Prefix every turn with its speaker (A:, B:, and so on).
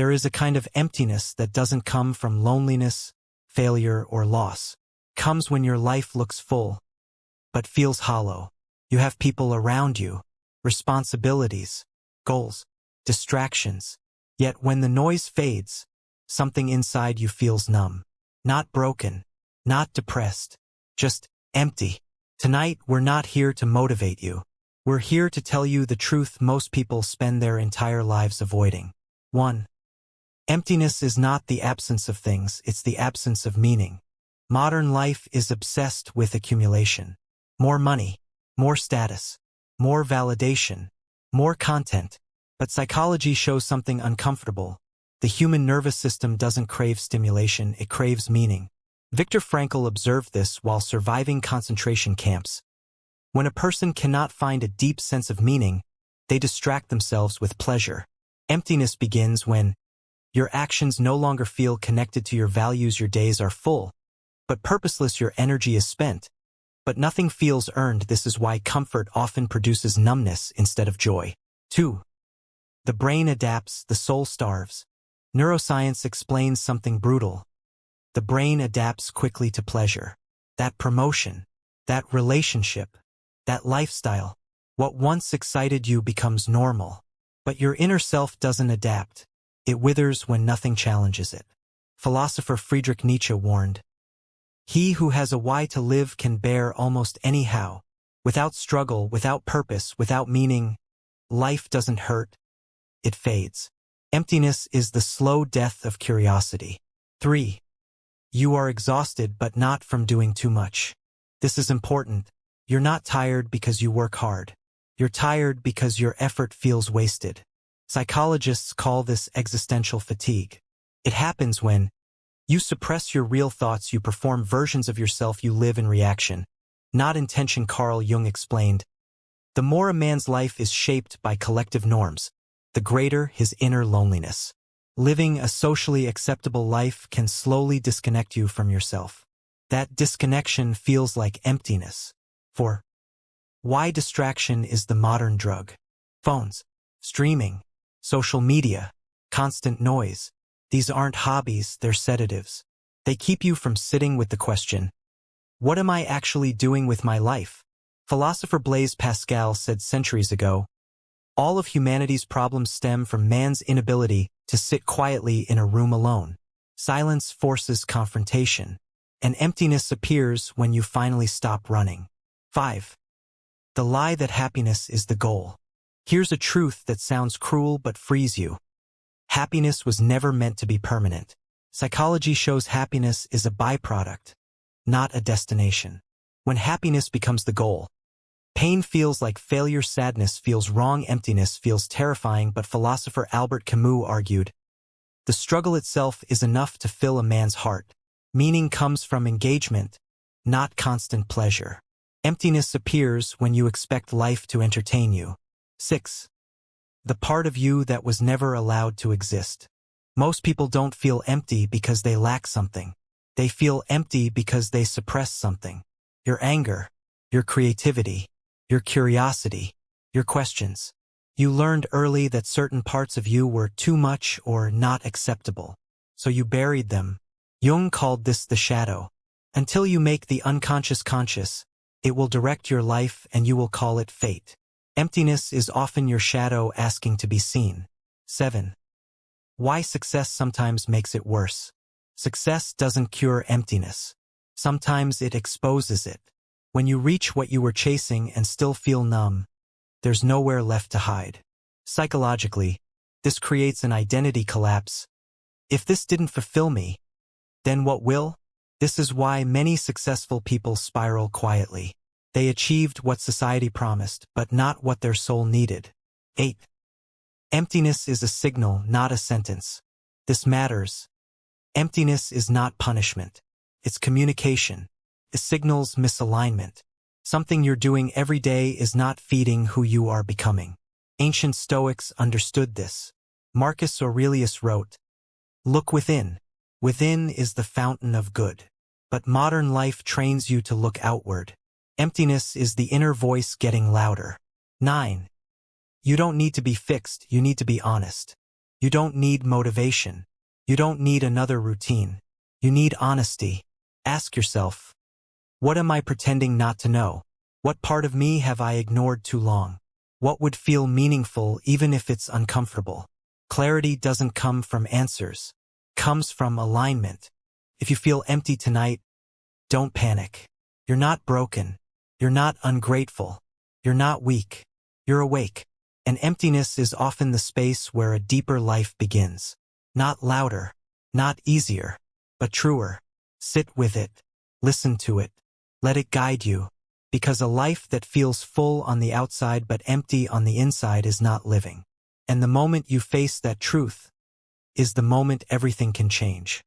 A: There is a kind of emptiness that doesn't come from loneliness, failure, or loss. It comes when your life looks full, but feels hollow. You have people around you, responsibilities, goals, distractions. Yet when the noise fades, something inside you feels numb. Not broken, not depressed, just empty. Tonight, we're not here to motivate you. We're here to tell you the truth most people spend their entire lives avoiding. 1. Emptiness is not the absence of things, it's the absence of meaning. Modern life is obsessed with accumulation. More money, more status, more validation, more content. But psychology shows something uncomfortable. The human nervous system doesn't crave stimulation, it craves meaning. Viktor Frankl observed this while surviving concentration camps. When a person cannot find a deep sense of meaning, they distract themselves with pleasure. Emptiness begins when your actions no longer feel connected to your values. Your days are full, but purposeless. Your energy is spent, but nothing feels earned. This is why comfort often produces numbness instead of joy. 2. The brain adapts, the soul starves. Neuroscience explains something brutal. The brain adapts quickly to pleasure. That promotion, that relationship, that lifestyle. What once excited you becomes normal. But your inner self doesn't adapt. It withers when nothing challenges it. Philosopher Friedrich Nietzsche warned, "He who has a why to live can bear almost anyhow. Without struggle, without purpose, without meaning, life doesn't hurt. It fades." Emptiness is the slow death of curiosity. 3. You are exhausted but not from doing too much. This is important. You're not tired because you work hard. You're tired because your effort feels wasted. Psychologists call this existential fatigue. It happens when you suppress your real thoughts, you perform versions of yourself, you live in reaction, not intention. Carl Jung explained, "The more a man's life is shaped by collective norms, the greater his inner loneliness." Living a socially acceptable life can slowly disconnect you from yourself. That disconnection feels like emptiness. 4. Why distraction is the modern drug. Phones, streaming, social media, constant noise. These aren't hobbies, they're sedatives. They keep you from sitting with the question, what am I actually doing with my life? Philosopher Blaise Pascal said centuries ago, all of humanity's problems stem from man's inability to sit quietly in a room alone. Silence forces confrontation, and emptiness appears when you finally stop running. 5. The lie that happiness is the goal. Here's a truth that sounds cruel but frees you. Happiness was never meant to be permanent. Psychology shows happiness is a byproduct, not a destination. When happiness becomes the goal, pain feels like failure, sadness feels wrong, emptiness feels terrifying. But philosopher Albert Camus argued, the struggle itself is enough to fill a man's heart. Meaning comes from engagement, not constant pleasure. Emptiness appears when you expect life to entertain you. 6. The part of you that was never allowed to exist. Most people don't feel empty because they lack something. They feel empty because they suppress something. Your anger, your creativity, your curiosity, your questions. You learned early that certain parts of you were too much or not acceptable, so you buried them. Jung called this the shadow. Until you make the unconscious conscious, it will direct your life and you will call it fate. Emptiness is often your shadow asking to be seen. 7. Why success sometimes makes it worse. Success doesn't cure emptiness. Sometimes it exposes it. When you reach what you were chasing and still feel numb, there's nowhere left to hide. Psychologically, this creates an identity collapse. If this didn't fulfill me, then what will? This is why many successful people spiral quietly. They achieved what society promised, but not what their soul needed. 8. Emptiness is a signal, not a sentence. This matters. Emptiness is not punishment. It's communication. It signals misalignment. Something you're doing every day is not feeding who you are becoming. Ancient Stoics understood this. Marcus Aurelius wrote, "Look within. Within is the fountain of good." But modern life trains you to look outward. Emptiness is the inner voice getting louder. 9. You don't need to be fixed, you need to be honest. You don't need motivation. You don't need another routine. You need honesty. Ask yourself, what am I pretending not to know? What part of me have I ignored too long? What would feel meaningful even if it's uncomfortable? Clarity doesn't come from answers. It comes from alignment. If you feel empty tonight, don't panic. You're not broken. You're not ungrateful. You're not weak. You're awake. And emptiness is often the space where a deeper life begins. Not louder, not easier, but truer. Sit with it. Listen to it. Let it guide you. Because a life that feels full on the outside but empty on the inside is not living. And the moment you face that truth is the moment everything can change.